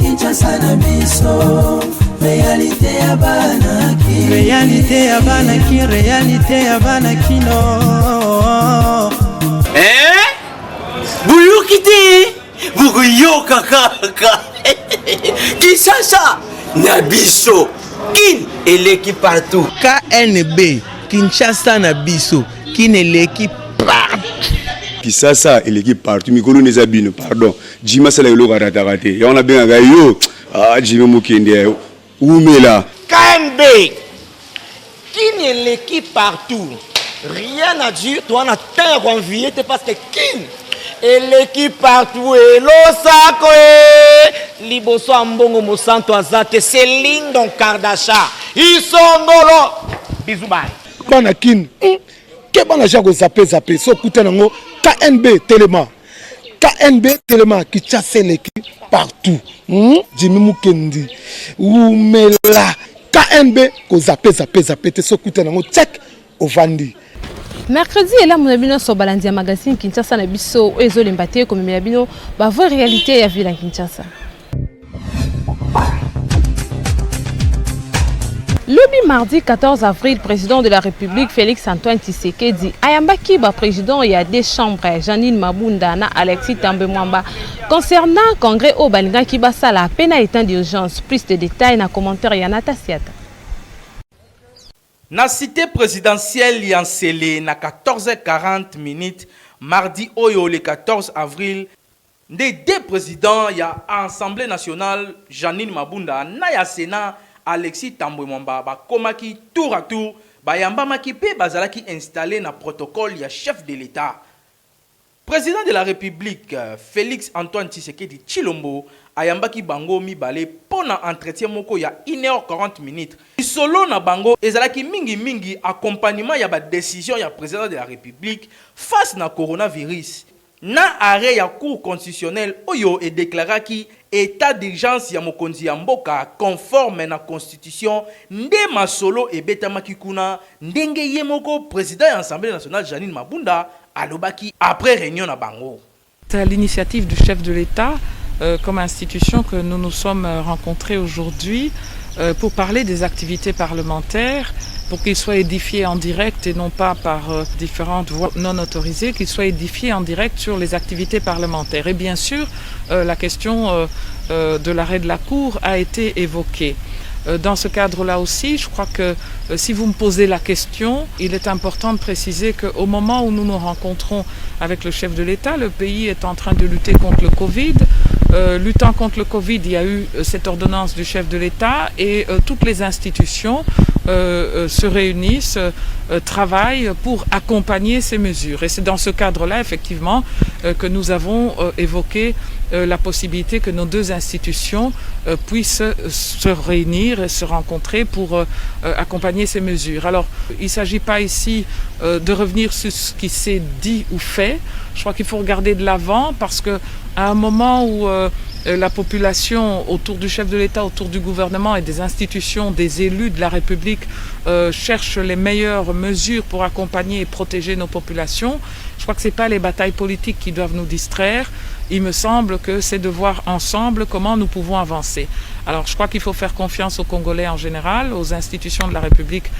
Kinshasa na biso réalité ya banaki réalité ya banaki réalité ya banaki no Buyukite bukuyoka kaka Kinshasa na biso kin eleki partout KNB Kinshasa na biso kin eleki partout Kinshasa eleki partout mikolo neza bino pardon Jima sala yolo karatakate ya on a bien yo Jima mukende umela KNB kin eleki partout rien à dire toi na terre envié parce que kin eleki partout et losako liboso ambongo mosanto azate Céline Don Kardasha isongolo bisous bye bana kin ke bana jako zape so kuta nango KNB Telema qui chasse l'équipe partout. Jimmy Mukendi, Oumela, KNB, ko zape, te so kuta nango check au Vandi. Mercredi, et là, mon abino sur Balandia Magazine, Kinshasa na biso, ezo lembate, comme mes abino, bah, voir réalité ya ville à Kinshasa. Le mardi 14 avril, président de la République Félix Antoine Tshisekedi ayamba kiba président ya des chambres Janine Mabunda na Alexis Tambe Mwamba concernant congrès au Balinga kiba sala peine état d'urgence. Plus de détails na commentaire ya Natasiata. Na cité présidentielle yancélé na 14h40 minutes mardi oyo le 14 avril des deux présidents ya Assemblée nationale Janine Mabunda na ya Sénat Alexis Tambwe Mwamba ba komaki tour à tour ba yamba maki pe bazalaki installé na protocole ya chef de l'État. Président de la République Félix Antoine Tshisekedi Tshilombo ayambaki bango mibale pona entretien moko ya 1h40 minutes. Solo na bango ezalaki mingi accompagnement ya ba décision ya président de la République face na coronavirus. Na arrêt ya cour constitutionnel oyo e déclaraki état d'urgence ya mokonzi ya mboka conforme na constitution nde masolo e betamaki kuna ndenge ye moko président ya Assemblée nationale Janine Mabunda alobaki après réunion na bango. C'est à l'initiative du chef de l'État comme institution que nous nous sommes rencontrés aujourd'hui pour parler des activités parlementaires, pour qu'ils soient édifiés en direct et non pas par différentes voies non autorisées, qu'ils soient édifiés en direct sur les activités parlementaires. Et bien sûr, la question de l'arrêt de la Cour a été évoquée. Dans ce cadre-là aussi, je crois que si vous me posez la question, il est important de préciser qu'au moment où nous nous rencontrons avec le chef de l'État, le pays est en train de lutter contre le Covid. Luttant contre le Covid, il y a eu cette ordonnance du chef de l'État et toutes les institutions se réunissent, travaillent pour accompagner ces mesures. Et c'est dans ce cadre-là, effectivement, que nous avons évoqué la possibilité que nos deux institutions puissent se réunir et se rencontrer pour accompagner ces mesures. Alors, il ne s'agit pas ici de revenir sur ce qui s'est dit ou fait. Je crois qu'il faut regarder de l'avant parce qu'à un moment où la population autour du chef de l'État, autour du gouvernement et des institutions, des élus de la République cherchent les meilleures mesures pour accompagner et protéger nos populations, je crois que ce n'est pas les batailles politiques qui doivent nous distraire. Il me semble que c'est de voir ensemble comment nous pouvons avancer. Alors je crois qu'il faut faire confiance aux Congolais en général, aux institutions de la République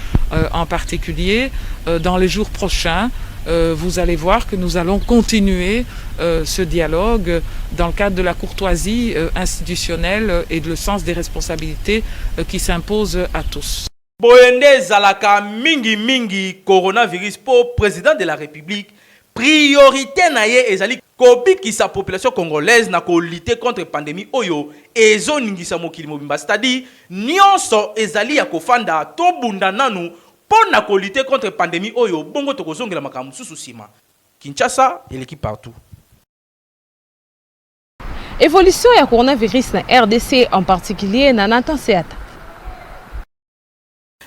en particulier. Dans les jours prochains, vous allez voir que nous allons continuer ce dialogue dans le cadre de la courtoisie institutionnelle et le sens des responsabilités qui s'imposent à tous. Boyende Zalaka mingi coronavirus pour président de la République. Priorité naye ezali kobiki sa population congolaise na ko lutter contre pandémie oyo ezo ningisa mokili mobimba, c'est-à-dire nyonso ezali ya kofanda to bunda nanu pona ko lutter contre pandémie oyo bongo to kozongela makambo susu sima. Kinshasa eleki partout. Évolution ya coronavirus na RDC en particulier na Nathan Seata.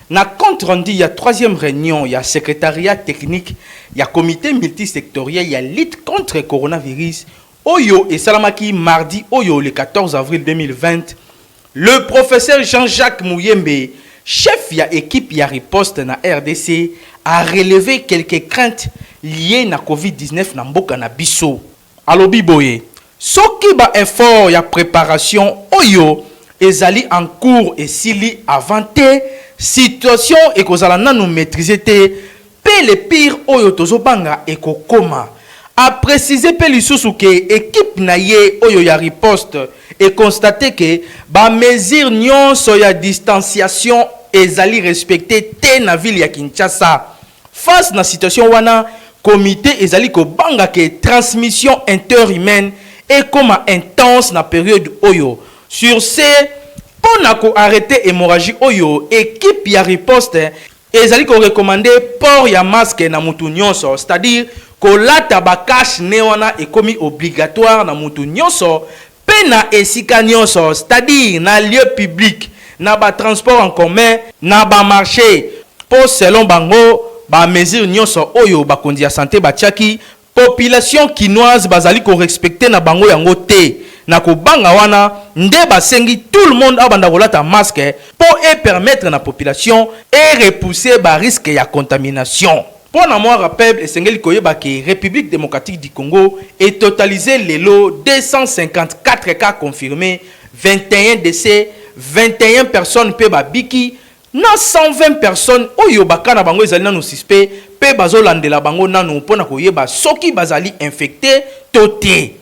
Na compte rendu, il y a troisième réunion, il y a secrétariat technique, il y a comité multisectoriel, il y a lutte contre le coronavirus. Oyo et Salamaki, mardi, Oyo, le 14 avril 2020, le professeur Jean-Jacques Mouyembe, chef ya équipe ya riposte na RDC a relevé quelques craintes liées na COVID-19 na mboka na biso. Alobi boye, soki ba effort ya préparation oyo ezali en cours et sili avant te, situation ekozala nanu maîtriser te, pe le pire oyo tozobanga ekokoma. A préciser pe lisusu ke équipe na ye oyo ya riposte et constater que ba mesure nyonso ya distanciation ezali respecté te na ville ya Kinshasa. Face na situation wana, comité ezali ko banga ke transmission interhumaine et comme intense na période oyo. Sur ce, pour na ko arrêter hémorragie oyo, équipe ya riposte ezali ko recommander port ya masque na mutu nyonso, c'est-à-dire ko lata ba cache ne wana ekomi obligatoire na mutu nyonso, pe na esika nyonso, c'est-à-dire na lieu public, na ba transport en commun, na ba marché. Pour selon bango ba mesure nyonso oyo ba kondi ya santé ba tiaki, population kinoise bazali ko respecter na bango yango te. Na ko banga wana nde basengi tout le monde abanda kolata masque pour permettre na population et repousser ba risque ya contamination. Pour na moi rappel esengeli koyeba ke République démocratique du Congo est totalisé les lots 254 cas confirmés, 21 décès, 21 personnes pe ba biki na 120 personnes oyo bakana bango ezali nanu suspect pe bazolandela bango nanu pona koyeba soki bazali infecté toté.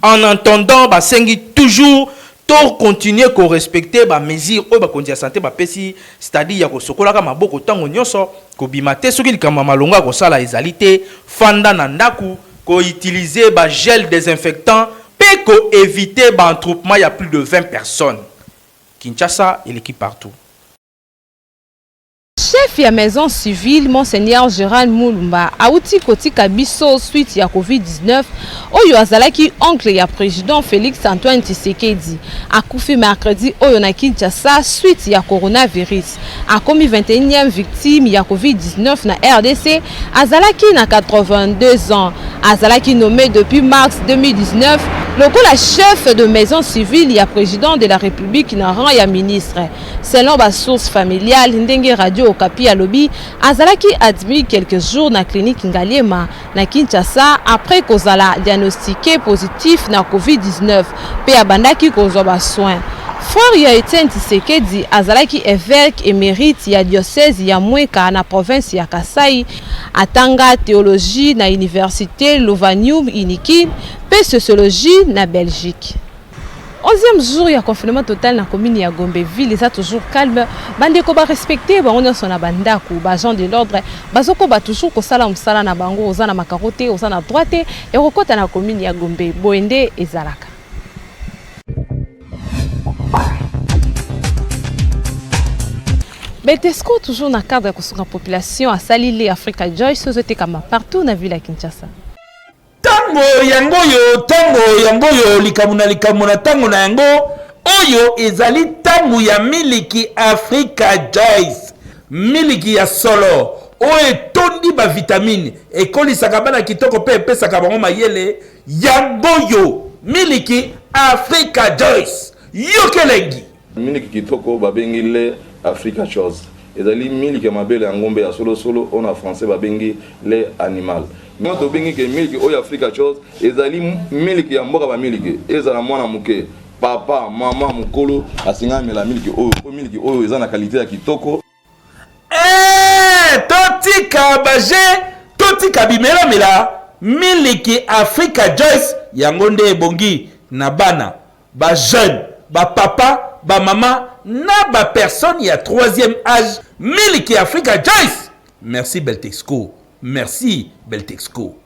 En entendant, basengi toujours to continuer ko respecter ba mesure oyo ba kondia santé ba pesi, c'est-à-dire ya ko sokola ka maboko tango nyonso ko bimate soki likama malonga ko sala ezalité fanda na ndaku ko utiliser ba gel désinfectant pe ko éviter ba entroupement ya plus de 20 personnes. Kinshasa et l'équipe partout. Chef ya maison civile Monseigneur Gérald Moulumba auti kotika biso suite ya COVID-19 oyo azalaki oncle ya président Félix Antoine Tshisekedi akufi mercredi oyo na Kinshasa suite ya coronavirus akomi 21e victime ya COVID-19 na RDC azalaki na 82 ans azalaki nommé depuis mars 2019 lokola chef de maison civile ya président de la République na rang ya ministre selon ba source familiale ndenge radio Okapi alobi azalaki admis quelques jours na clinique Ngaliema na Kinshasa après kozala diagnostiqué positif na COVID-19 pe abandaki kozwa ba soins. Frère ya Etienne Tshisekedi azalaki évêque émérite ya diocèse ya Mwenga na province ya Kasai atanga théologie na université Lovanium Iniki pe sociologie na Belgique. 11e jour ya confinement total na commune ya Gombe ville eza toujours calme bandeko ba respecter bango nyonso na bandako ba agent de l'ordre bazoko ba toujours kosala musala na bango oza na makarote oza na droite et kokota na commune ya Gombe boende ezalaka. Betesco toujours na cadre ya kosunga population asali le Africa Joy société kama partout na ville ya Kinshasa. Tango yango likamuna tango na yango oyo ezali tango ya miliki Africa Joyce miliki ya solo oyo tondi ba vitamine ekolisaka bana kitoko pe pesaka bango mayele yango miliki Africa Joyce yokelengi miliki kitoko babengi le Africa Joyce ezali miliki ya mabele ya ngombe ya solo on a français babengi le animal. Nous avons dit que miliki oyo Africa Joyce ezali miliki ya mboka ba miliki ezala mwana muke papa mama mukolo asinga mela miliki oyo eza na qualité ya kitoko totika baje totika bimela mela miliki Africa Joyce yango nde ebongi na bana ba jeune ba papa ba mama na ba personne ya 3e âge miliki Africa Joyce. Merci Beltexco. Merci Beltexco.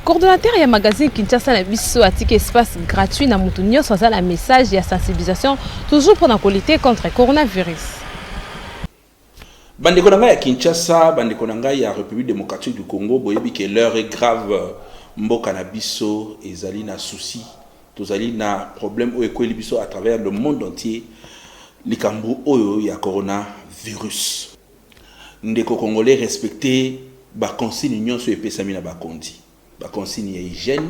Coordonnateur ya magazine Kinshasa na biso atiki espace gratuit na mutu nyonso aza la message ya sensibilisation toujours pour lutter contre coronavirus. Bandeko nanga ya Kinshasa, bandeko nanga ya République démocratique du Congo, boyebi que l'heure est grave mboka na biso ezali na souci, tozali na problème o ekweli biso à travers le monde entier likambo oyo ya coronavirus. Ndeko congolais respecter ba consigne nyonso epesami na ba kondi. Ba consigne ya hygiène,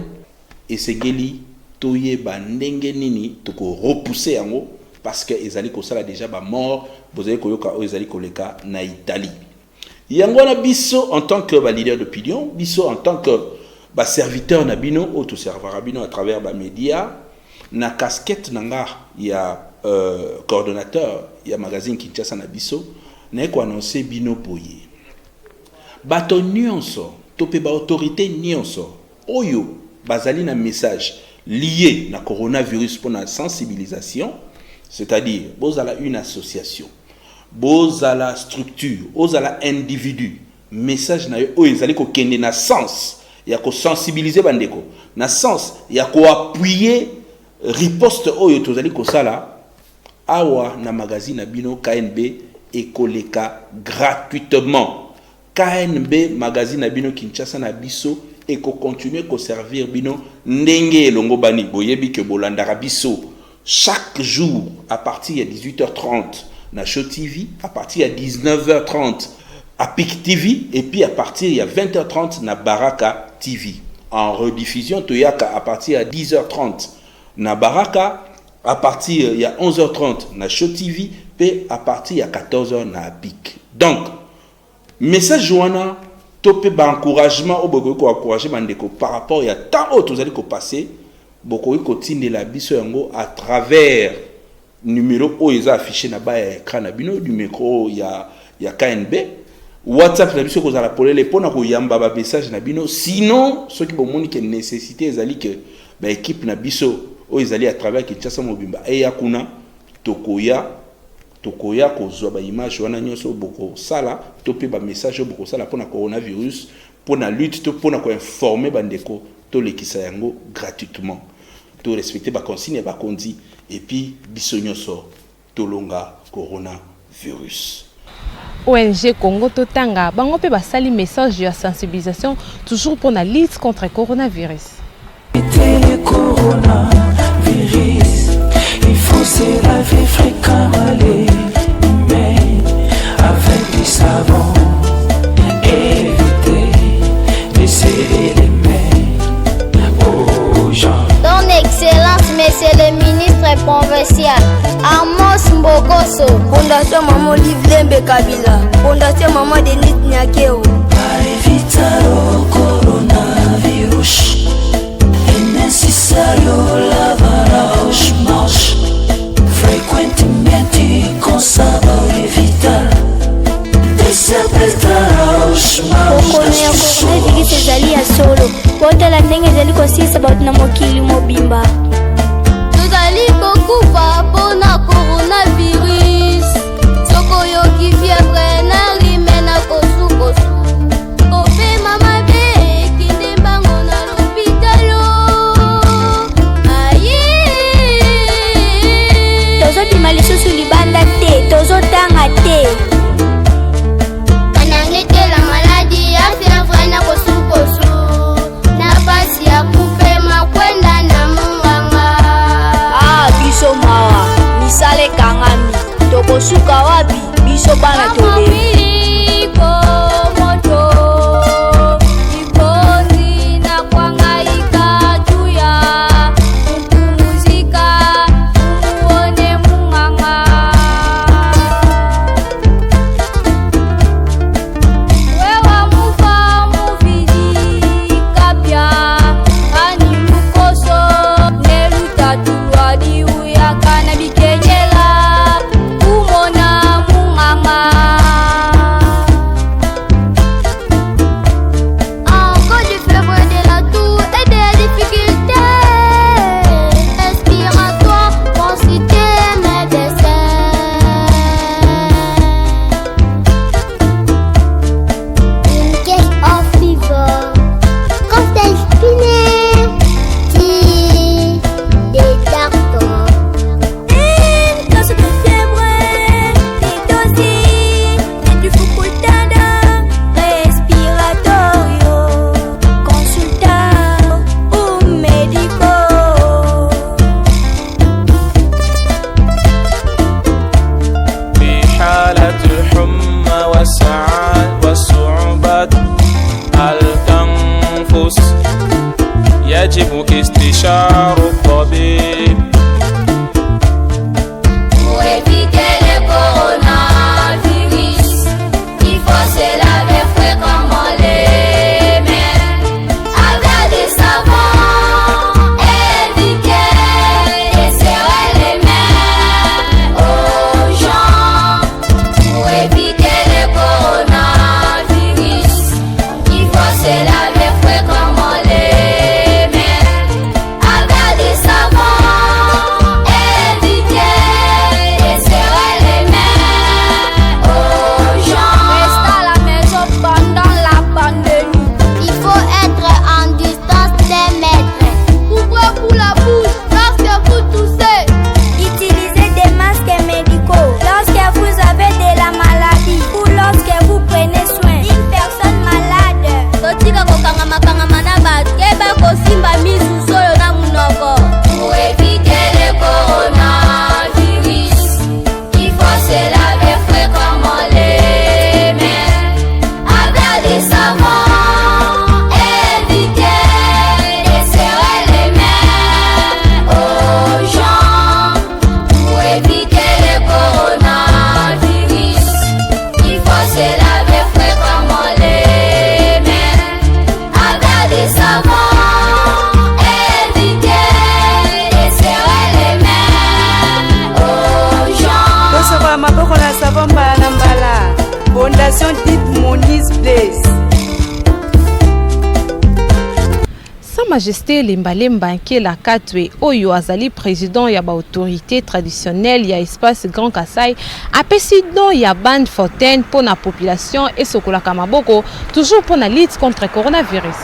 esengeli toyeba ndenge nini toko repousser yango parce que ezali kosala déjà ba mort bozali koyoka o ezali koleka na Italie. Yango na biso en tant que leader d'opinion, biso en tant que serviteur na bino ou tout serveur bino à travers ba médias na casquette nanga ya coordonnateur ya magazine Kinshasa na biso na ko annoncer bino boye. Bato nyonso topé ba autorité nyonso oyo bazali na message lié na coronavirus pour la sensibilisation, c'est-à-dire bozala une association, bozala structure, bozala individu, message na yo oyo ezali ko kende na sens ya ko sensibiliser bandeko, na sens ya ko appuyer riposte oyo tozali ko sala awa na magazine na bino KNB ekoleka gratuitement. KNB magazine na bino Kinshasa na biso et qu'on continue à servir bino ndenge longo bani boyebi ke bolandara biso chaque jour à partir de 18h30 na Show TV, à partir de 19h30 à PIC TV et puis à partir de 20h30 na Baraka TV. En rediffusion toyaka à partir de 10h30 na Baraka, à partir de 11h30 na Show TV et à partir de 14h na PIC. Donc message joana topé ba encouragement au beaucoup ko encourager bandeko par rapport à tant autres vous allez ko passer beaucoup ko tinde la biso yango à travers numéro o ils affiché na ba écran na bino du micro ya KNB WhatsApp na biso ko za la polele pona ko yamba ba message na bino sinon ceux qui bomoni que nécessité ezali que ba équipe na biso o ils allez à travers Kinshasa Mobimba et yakuna tokoya kozwa ba image wana nyonso boko sala topé ba message boko sala pona coronavirus pona lutte to pona ko informer bandeko to lekisa yango gratuitement to respecter ba consigne ba kondi et puis biso nyonso to longa coronavirus. ONG Congo Totanga bango pe basali message de sensibilisation toujours pour la lutte contre le coronavirus. Il faut se laver fréquemment les mains avec du savon. Éviter de serrer les mains aux gens. Ton Excellence, Monsieur le ministre provincial, Amos Mbogoso, Fondation Maman Livlembe Kabila, Fondation Maman Denis Nyakeo. Para evitar o coronavírus, é necessário lavar as mãos frequentemente com sabão, evitar desapertar as mãos. O coronavirus ezali ya solo, kotala ndenge ezali kosisa bato na mokili mobimba. Tozali kokufa mpona coronavirus, soko yoki fievre na rime na kosukosu. Kopema mabe kinde mbango na lopitalo. Aye tozopima lisusu libanda te, tozotanga te. Misale kangami tokosuka wapi biso bana tole. Umona munganga Majesté Lemba Nkela Katwe oyo azali président ya ba autorité traditionnelle ya espace Grand Kassai apesi don ya bande Fontaine pour la population et sokola kamaboko toujours pour la lutte contre le coronavirus.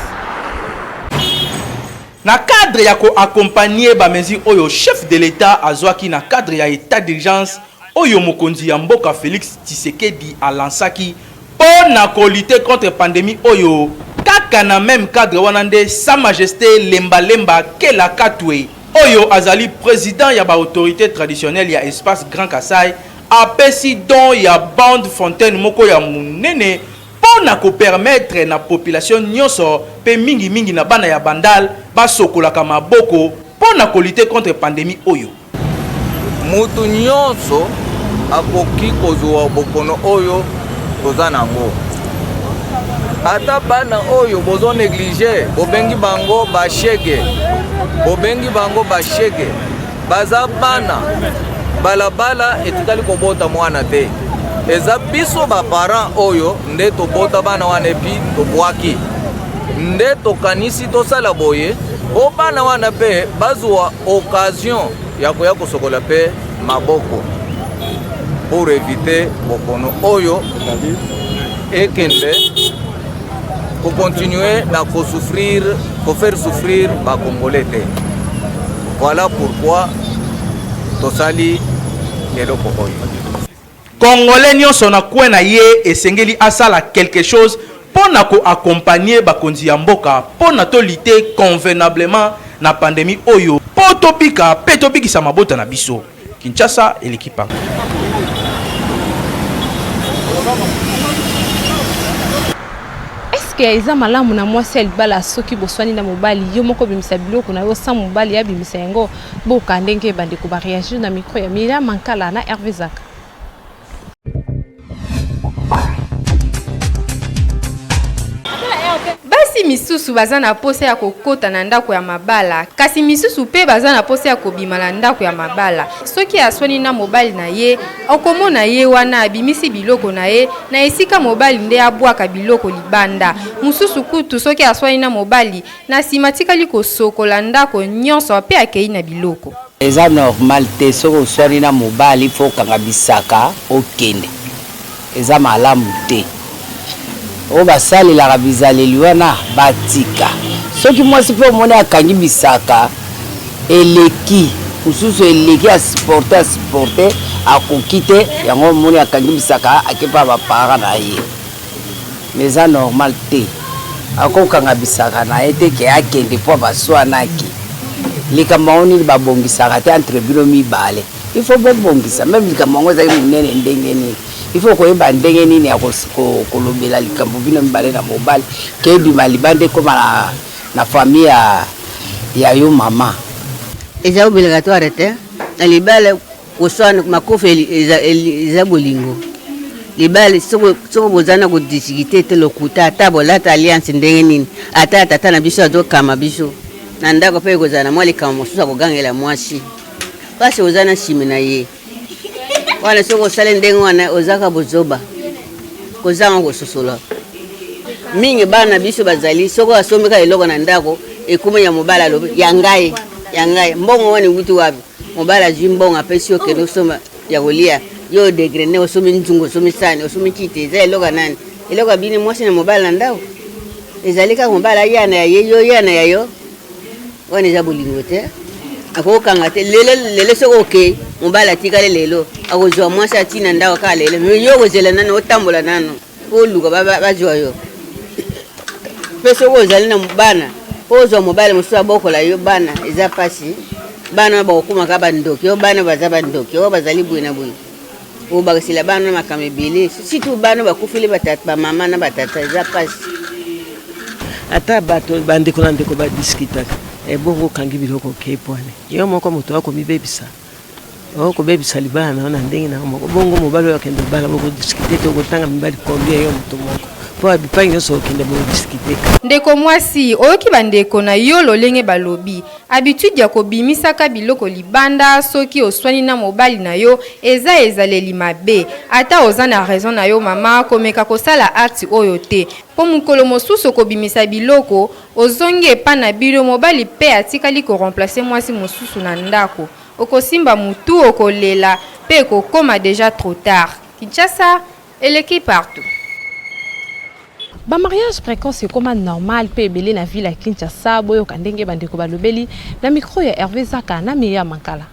Na cadre ya ko accompagner ba mesure oyo chef de l'État azwaki na cadre ya état d'urgence oyo mokonzi ya mboka Félix Tshisekedi alansaki pour na ko lutter contre pandémie oyo kaka na même cadre wanande Sa Majesté Lemba Nkela Katwe oyo azali président ya ba autorité traditionnelle ya espace Grand Kassai apesi don ya bande Fontaine moko ya munene na ko permettre na population nyonso pe mingi na bana ya bandal basokola kama boko pona ko lutter contre pandémie oyo mutu nyonso akoki kozwa bokono oyo toza nango ata bana oyo bozo négligé bobengi bango bashege baza bana balabala etikali kobota mwana te eza biso ba parents oyo nde tobota bana wana epi tobwaki nde tokanisi tosala boye o bana wana pe bazwa occasion ya koya kosokola pe maboko pour éviter bokono oyo ekende ko continuer na ko faire souffrir ba Congolais te. Voilà pourquoi tosali eloko oyo. Congolais nyonso na kwena ye esengeli asala quelque chose pour na ko accompagner bakonzi ya mboka pour na to lutter convenablement na pandémie oyo pour topika pe tobikisa mabota na biso. Kinshasa et l'équipe. Est-ce que eza malamu na mwasi alibala soki boswani na mobali yo moko bimisa biloko na yo sa mobali ya bimisa yango boka ndenge bande ko ba réagir na micro ya Miriam Nkala na Hervé Zaka. Basi misusu baza na posa ya kokota na ndako ya mabala kasi misusu pe baza na posa ya kobima na ndako ya mabala soki aswani na mobali na ye okomona ye wana abimisi biloko na ye na esika mobali nde abwaka biloko libanda mususu kutu soki aswani na mobali na simatikali kosokola ndako nyonso pe akei na biloko eza normal te soki oswani na mobali fo kanga bisaka okende eza malamu te o basali la bizaleli wana batika soki mwasi pe omoni akangi bisaka eleki ususu eleki supporter akoki te yango omoni akangi bisaka akepa bapara na ye mais eza normal te akokanga bisaka na ye te ke akende po baswanaki likambo yango nini babongisaka te entre bino mibale il faut bobongisa même likambo yango ezali monene ndenge nini il faut koyeba ndenge nini ya kolobela likambo bino mibale na mobali kebima libande koma na famille ya yo mama eza obligatoire te na libale koswana makofi eza bolingo libale soko bozana ko disigite te lokuta ata bolata alliance ndenge nini ata tata na biso azokama biso na ndako pe kozana mwa likambo mosusu akogangela mwasi pasi ozana shime na ye wana soko sale ndenge wana ozaka bozoba kozanga kososola mingi bana biso bazali soko asomeka eloko na ndako ekuma ya mobala lobe ya ngai mbongo wani ngutu wapi mobala zwi mbongo apesi yo kendo soma ya kolia yo degrene osomi nzungu osomi sani osomi kite eza eloko nani eloko bini mwasi na mobala na ndako ezali kaka mobala yana ya ye yo yana ya yo wana eza bolingo te akokanga te lelo soko okay mobala tikale lelo akozwa mwasi atina ndako kaka lelo me yo kozela nano otambola nano oluka bazwa yo pe soko ozali na bana ozwa mobala mosusu abokola yo bana eza pasi bana bakokumaka bandoki yo bana baza bandoki oyo bazali boye na boye oyo bakosila bana makambo ebele surtout bana bakufili bamama na batata eza pasi ata bato bandeko na ndeko badiskitaka ebongo okangi biloko okepwane yo moko moto akomibebisa okobebisa libala na ndenge na moko bongo mobali oyo akende bala bokodiskite te okotanga mibali combien yo moto moko po abipai nyonso okende bodiscute. Ndeko mwasi oyoki bandeko na yo lolenge balobi habitude ya kobimisaka biloko libanda soki oswani na mobali na yo eza ezaleli mabe ata oza na raison na yo mama komeka kosala acte oyo te po mukolo mosusu kobimisa biloko ozongi epa na biro mobali pe atikali koremplace mwasi mosusu na ndako okosimba mutu okolela pe kokoma déjà trop tard. Kinshasa eleki partout. Ba mariage précoce comme normal pe belé na ville à Kinshasa boyo kandenge bandeko balobeli na micro ya Hervé Zaka na Meya Mankala.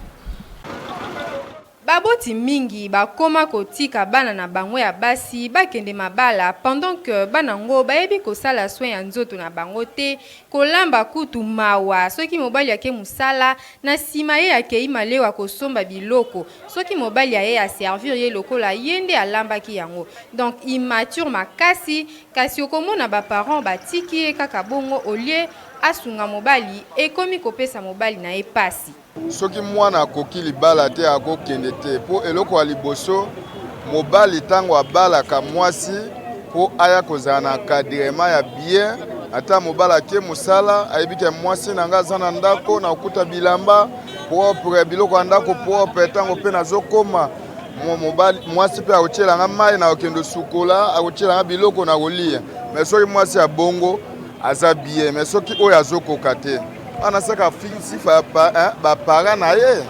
Baboti mingi bakoma kotika bana na bango ya basi bakende mabala pendant que banango bayebi kosala soin ya nzoto na bango te kolamba kutu mawa soki mobali yake musala na sima ye akei malewa kosomba biloko soki mobali ya ye a servir ye lokola yende alambaki yango donc immature makasi kasi okomona ba parents batiki ye kaka bongo olie asunga mobali ekomi kopesa mobali na ye pasi. Soki mwana akoki libala te akokende te po eloko ya liboso mobali ntango abalaka mwasi po aya kozala na kadrema ya bien ata mobali ake mosala ayebi ke mwasi na nga aza na ndako na okuta bilamba propre biloko ya ndako propre ntango mpe nazokoma mwasi mpe akotielanga mai na okende sukola akotielanga biloko na kolia mais soki mwasi ya bongo aza bien mais soki oyo azokoka te anasaka sifa bapara na ye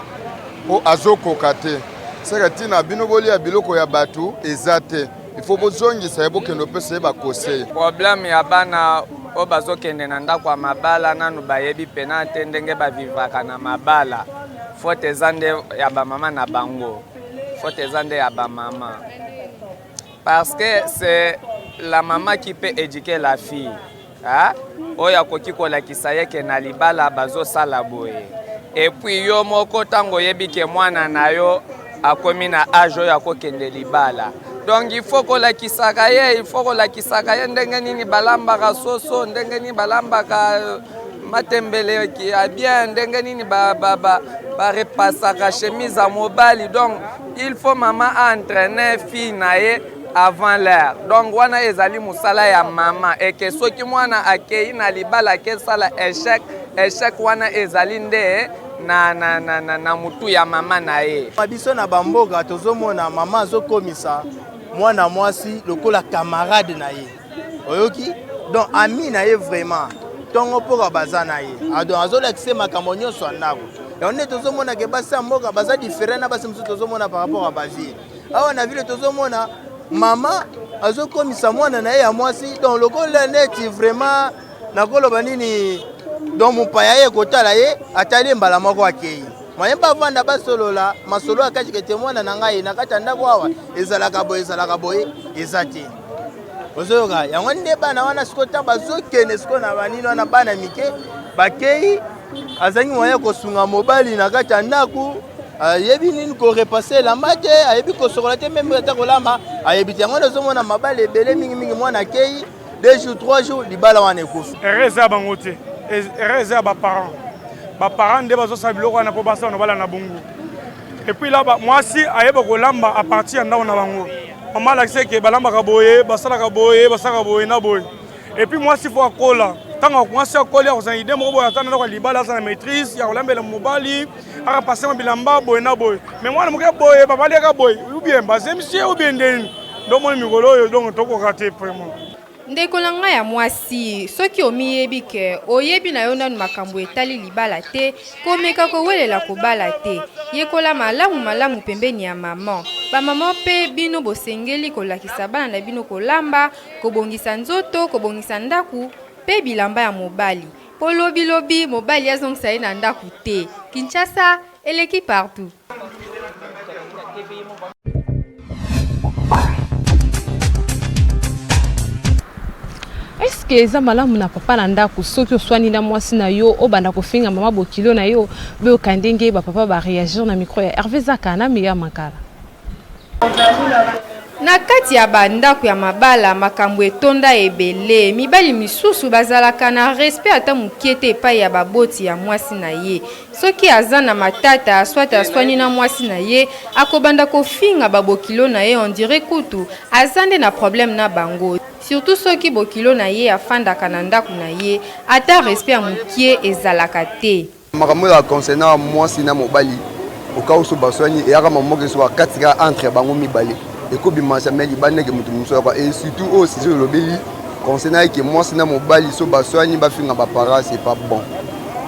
po azokoka te saka ntina bino bolia biloko ya bato eza te ifo bozongisa ye bokende opesa ye bakosei. Problème ya bana oyo bazokende na ndako ya mabala nanu bayebi pena te ndenge bavivaka na mabala faute eza nde ya bamama na bango faute eza nde ya bamama parce que c'est la maman qui peut éduquer la fille. Oyo akoki kolakisa ye ke na libala bazosala boye et puis yo moko tango yebi ke mwana na yo akomi na age oyo akokende libala donc il faut kolakisaka ye ndenge nini balambaka soso ndenge nini balambaka matembele ya bien ndenge nini barepasaka chemise ya mobali donc il faut mama entraîner fille na ye avant l'heure. Donc wana ezali musala ya mama et que soki mwana akei na libala ke sala échec wana ezali nde na mutu ya mama na ye. Biso na bamboka tozomona mama azokomisa mwana mwasi lokola camarade na ye. Oyoki? Donc ami na ye vraiment. Tongo poko baza na ye. Donc azolakise makambo nyonso ndako. Et on est tozomona ke basi mboka baza différent na basi musu tozomona par rapport à bavi. Awa na ville tozomona mama azokomisa mwana na ye ya mwasi donc lokola neti vraiment nakoloba nini donc mopaya ye kotala ye atali mbala moko akei moyen bavanda basolola masolo akati kete mwana na ngai na kati ya ndako awa ezalaka boye eza te ozoyoka yango nde bana wana siko ntango bazokende siko na banini wana bana mike bakei azangi moyen kosunga mobali na kati ya ndako ayebi nini korepase lamba te ayebi kosokola te meme ata kolamba ayebi te yango nazomona mabala ebele mingi mwana akei 2 jours 3 jours libala wana ekufi erreur ya bango te erreur ya baparent nde bazosala biloko wana mpo basala na bala na bongo et puis là mwasi ayeba kolamba a partir ya ndako na bango mama alakisi ke balambaka boye basalaka boye na boye et puis mwasi fo akola ntango mwasi akoli akozala ide moko boye ata na ndako ya libala aza na maîtrise ya kolambela mobali akapase ma bilamba boye na boye mais mwana moke boye babaliaka boye ubien bazemisi ye ubien ndeni ndomoni mikolo oyo donc tokoka te vraiment. Ndeko na ngai ya mwasi soki omiyebi ke oyebi na yo nanu makambo etali libala te komeka kowelela kobala te yekola malamu pembeni ya maman bamama mpe bino bosengeli kolakisa bana na bino kolamba kobongisa nzoto kobongisa ndaku mpe bilamba ya mobali po lobi mobali azongisa ye na ndaku te. Kinshasa eleki partout. Est-ce que eza malamu na papa na ndako soki oswani na mwasi na yo obanda kofinga mama bokilo na yo be okandenge ba papa ba réagir na micro ya Hervé Zaka na Meya Mankala. Na kati ya bandako ya mabala makambo etonda ebele mibali misusu bazalaka na respect ata mukiete epai ya baboti ya mwasi na ye soki aza na matata aswata aswani na mwasi na ye akobanda kofinga babokilo na ye on dirait kutu azande na problème na bango surtout soki bokilo na ye afandaka na ndako na ye ata respect ya mukie ezalaka te makambo ya concernant mwasi na mobali okauso baswani eyaka mamoke so akatika entre bango mibali ekobimasa meli baneke mutu muso kwa et surtout aussi sur le beli concernant que mwasi na mobali so baswani bafinga bapara c'est pas bon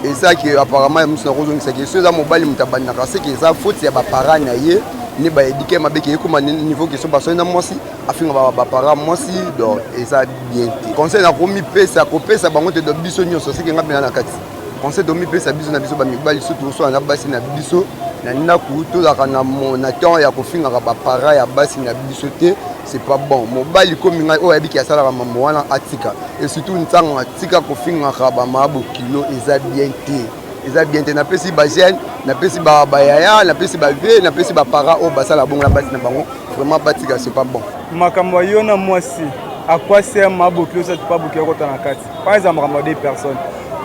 et ça qui apparemment musu na kozongisa que so za mobali mutabandaka c'est que ça faute ya bapara na ye ni ba éduquer mabeke ekoma niveau que so baswani na mwasi afinga bapara mwasi donc et ça bien concernant komi pesa kopesa bango te do biso nyonso c'est que ngabina na kati conseil domi pesa biso na biso ba mibali surtout so na basi na biso na ndaku tozaka na temps ya kofingaka bapara ya basi na biso te c'est pas bon mobali komi ngai oyo yabiki asalaka mambo wana atika et surtout ntango atika kofingaka bamabokilo eza bien te napesi bajeune napesi bayaya napesi bavie napesi bapara oyo basala bongo na basi na bango vraiment batika c'est pas bon makambo yo na mwasi akwasi ya mabokilo sa pas bokilo kota na kati par exemple makambo des personnes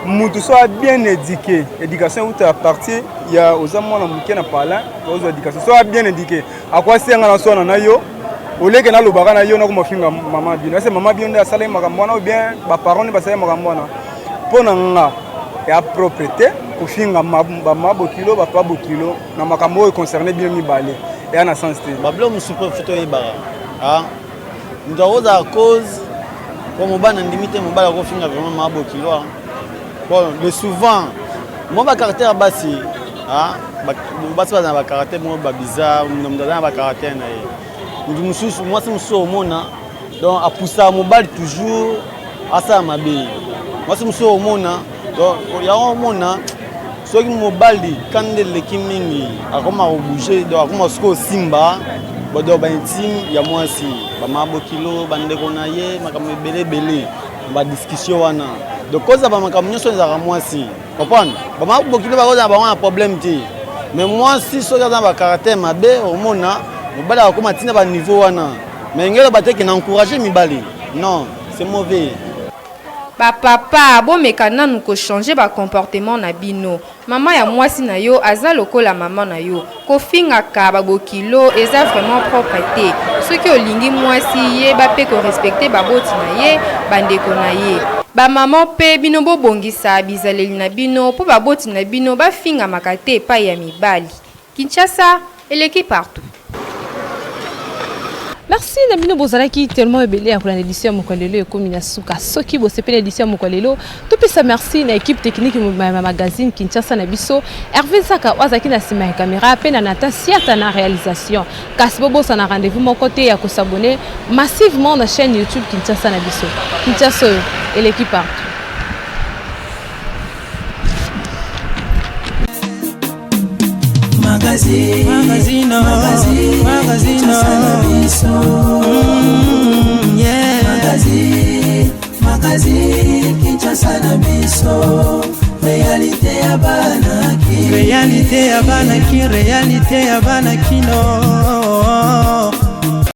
mutu soit bien éduqué éducation ou à partir il y a aux amants na na parler aux éducation soit bien éduqué à quoi c'est ngana so na yo oleke na lobaka na yo na ko mofinga mama bien c'est mama bien de sala makambo na ou bien ba parents ne ba sala makambo na pona nga ya propriété ko finga mabokilo ba pa bokilo na makambo concerné bien mibale et na sens te ba blo musupo photo yibara ah ndaoza à cause comme bana ndimite mobala ko finga vraiment mabokilo. Bon, mais souvent, moi, ma caractère bassi, ah, bassi dans ma caractère moi bizarre, dans ma caractère moi c'est au monde, donc à pousser mon bal toujours à ça ma bille. Moi c'est au monde, donc il y a un monde, ceux qui mon bal dit quand les kimingi, à comment bouger, donc à comment sco simba, bon donc ben team, il y a moi aussi, bah ma bokilo, bande konaye, ma comme belé, bah discussion wana. Donc cause ba makambo nyonso ezaka mwasi comprendre ba mabokilo ba koza ba un problème ti mais moi si so dans ba caractère mabe omona mobala akoma tina ba niveau wana mais ngelo bateki na encourager mibali non c'est mauvais ba papa bo mekana nous ko changer ba comportement na bino mama ya mwasi na yo aza lokola mama na yo ko finga ka ba bokilo eza vraiment propreté ce que olingi mwasi ye ba pe ko respecter ba boti na ye bandeko na ye ba maman pe bino bo bongisa bizaleli na bino po ba boti na bino ba finga makate pa ya mibali Kinshasa eleki partout. Merci Namino Bozalaki tellement belé pour l'édition Mokolelo et Komina Suka soki bo sepé l'édition Mokolelo tout ça merci na équipe technique ma magazine Kinshasa na biso Hervé Saka wazaki na sima ya caméra peine na tasiata na réalisation Kasbobo ça na rendez-vous mon côté ya ko s'abonner massivement na chaîne YouTube Kinshasa na biso Kinshasa et l'équipe partout. Magazine, Kinshasa na biso réalité ya banaki réalité ya banaki no